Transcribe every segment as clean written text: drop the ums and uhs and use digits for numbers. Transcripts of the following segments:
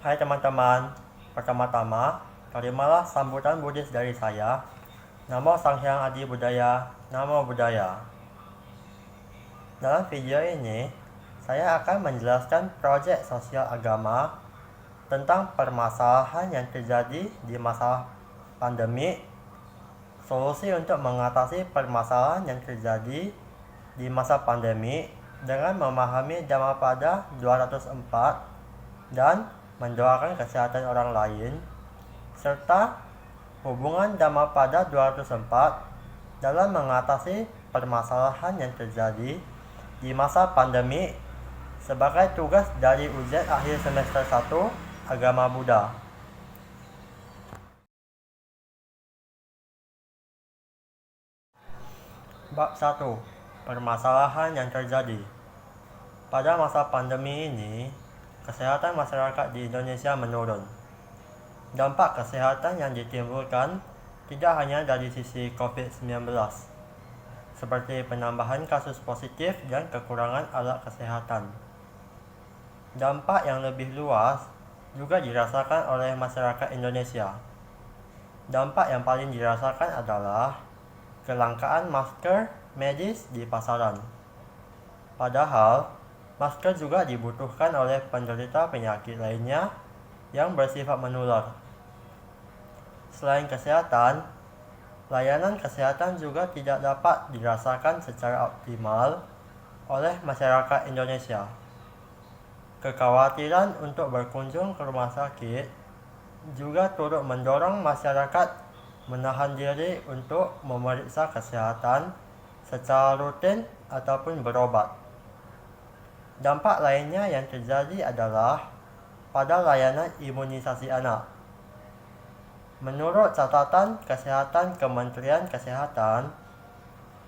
Hai teman-teman, pertama-tama, terimalah sambutan Buddhis dari saya. Namo Sang Hyang Adi Budaya, Namo Buddhaya. Dalam video ini, saya akan menjelaskan proyek sosial agama tentang permasalahan yang terjadi di masa pandemi, solusi untuk mengatasi permasalahan yang terjadi di masa pandemi dengan memahami Dhammapada 204 dan mendoakan kesehatan orang lain, serta hubungan Dhammapada 204 dalam mengatasi permasalahan yang terjadi di masa pandemi sebagai tugas dari ujian akhir semester 1 Agama Buddha. Bab 1. Permasalahan yang terjadi. Pada masa pandemi ini, kesehatan masyarakat di Indonesia menurun. Dampak kesehatan yang ditimbulkan tidak hanya dari sisi COVID-19, seperti penambahan kasus positif dan kekurangan alat kesehatan. Dampak yang lebih luas juga dirasakan oleh masyarakat Indonesia. Dampak yang paling dirasakan adalah kelangkaan masker medis di pasaran. Padahal, masker juga dibutuhkan oleh penderita penyakit lainnya yang bersifat menular. Selain kesehatan, layanan kesehatan juga tidak dapat dirasakan secara optimal oleh masyarakat Indonesia. Kekhawatiran untuk berkunjung ke rumah sakit juga turut mendorong masyarakat menahan diri untuk memeriksa kesehatan secara rutin ataupun berobat. Dampak lainnya yang terjadi adalah pada layanan imunisasi anak. Menurut catatan kesehatan Kementerian Kesehatan,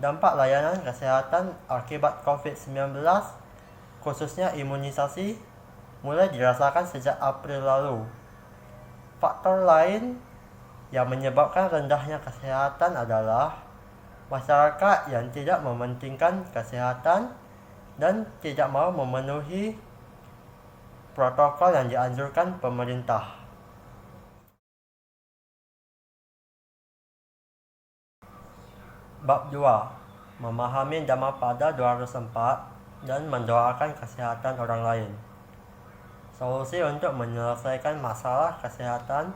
dampak layanan kesehatan akibat COVID-19, khususnya imunisasi, mulai dirasakan sejak April lalu. Faktor lain yang menyebabkan rendahnya kesehatan adalah masyarakat yang tidak mementingkan kesehatan dan tidak mau memenuhi protokol yang dianjurkan pemerintah. Bab 2. Memahami Dhammapada 204 dan mendoakan kesehatan orang lain. Solusi untuk menyelesaikan masalah kesehatan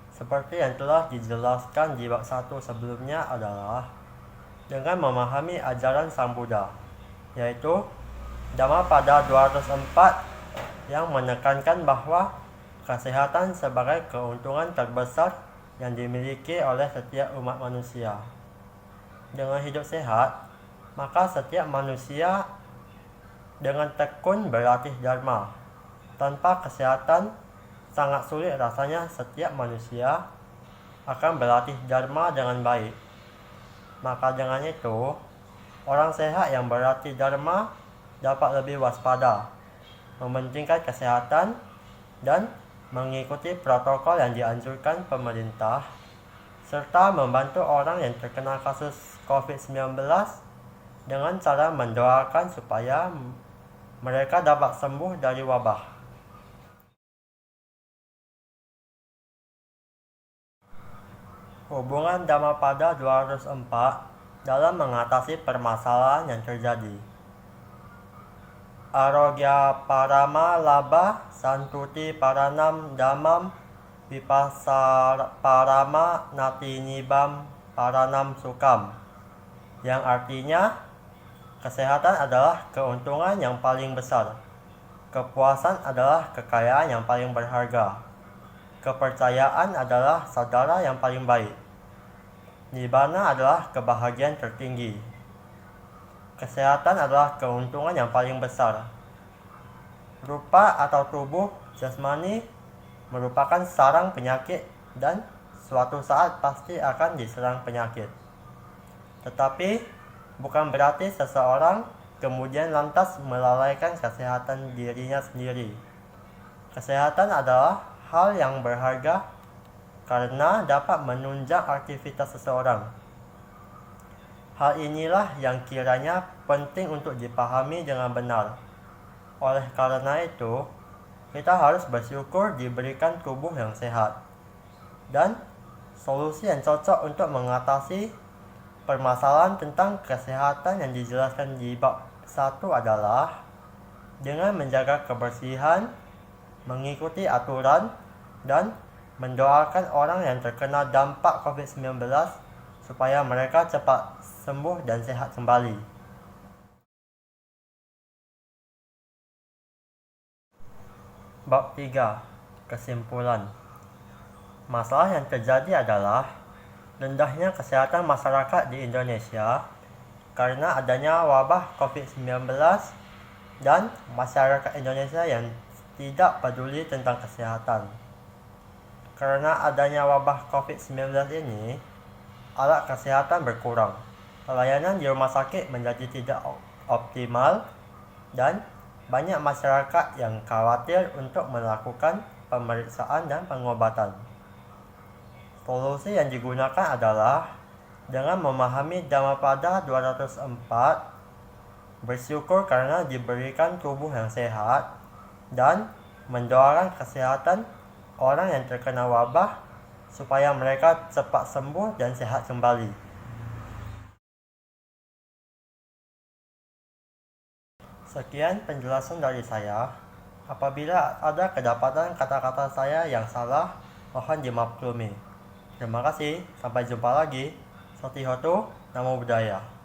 seperti yang telah dijelaskan di bab 1 sebelumnya adalah dengan memahami ajaran Sang Buddha, yaitu Dhammapada 204 yang menekankan bahwa kesehatan sebagai keuntungan terbesar yang dimiliki oleh setiap umat manusia. Dengan hidup sehat, maka setiap manusia dengan tekun berlatih dharma. Tanpa kesehatan, sangat sulit rasanya setiap manusia akan berlatih dharma dengan baik. Maka dengan itu, orang sehat yang berlatih dharma dapat lebih waspada, mementingkan kesehatan, dan mengikuti protokol yang dianjurkan pemerintah, serta membantu orang yang terkena kasus COVID-19 dengan cara mendoakan supaya mereka dapat sembuh dari wabah. Hubungan Dhammapada 204 dalam mengatasi permasalahan yang terjadi. Arogya Parama Labha Santuti Paranam Dhammam Vipassana Nati Nibam Paranam Sukam, yang artinya kesehatan adalah keuntungan yang paling besar. Kepuasan adalah kekayaan yang paling berharga. Kepercayaan adalah saudara yang paling baik. Nibbana adalah kebahagiaan tertinggi. Kesehatan adalah keuntungan yang paling besar. Rupa atau tubuh jasmani merupakan sarang penyakit dan suatu saat pasti akan diserang penyakit. Tetapi bukan berarti seseorang kemudian lantas melalaikan kesehatan dirinya sendiri. Kesehatan adalah hal yang berharga karena dapat menunjang aktivitas seseorang. Hal inilah yang kiranya penting untuk dipahami dengan benar. Oleh karena itu, kita harus bersyukur diberikan tubuh yang sehat. Dan solusi yang cocok untuk mengatasi permasalahan tentang kesehatan yang dijelaskan di bab 1 adalah dengan menjaga kebersihan, mengikuti aturan, dan mendoakan orang yang terkena dampak COVID-19 supaya mereka cepat sembuh dan sehat kembali. Bab 3. Kesimpulan. Masalah yang terjadi adalah rendahnya kesehatan masyarakat di Indonesia karena adanya wabah COVID-19 dan masyarakat Indonesia yang tidak peduli tentang kesehatan. Karena adanya wabah COVID-19 ini, alat kesehatan berkurang, pelayanan di rumah sakit menjadi tidak optimal, dan banyak masyarakat yang khawatir untuk melakukan pemeriksaan dan pengobatan. Solusi yang digunakan adalah dengan memahami Dhammapada 204, bersyukur karena diberikan tubuh yang sehat, dan mendoakan kesehatan orang yang terkena wabah supaya mereka cepat sembuh dan sehat kembali. Sekian penjelasan dari saya. Apabila ada kedapatan kata-kata saya yang salah, mohon dimaklumi. Terima kasih, sampai jumpa lagi. Satihotu, Namo Buddhaya.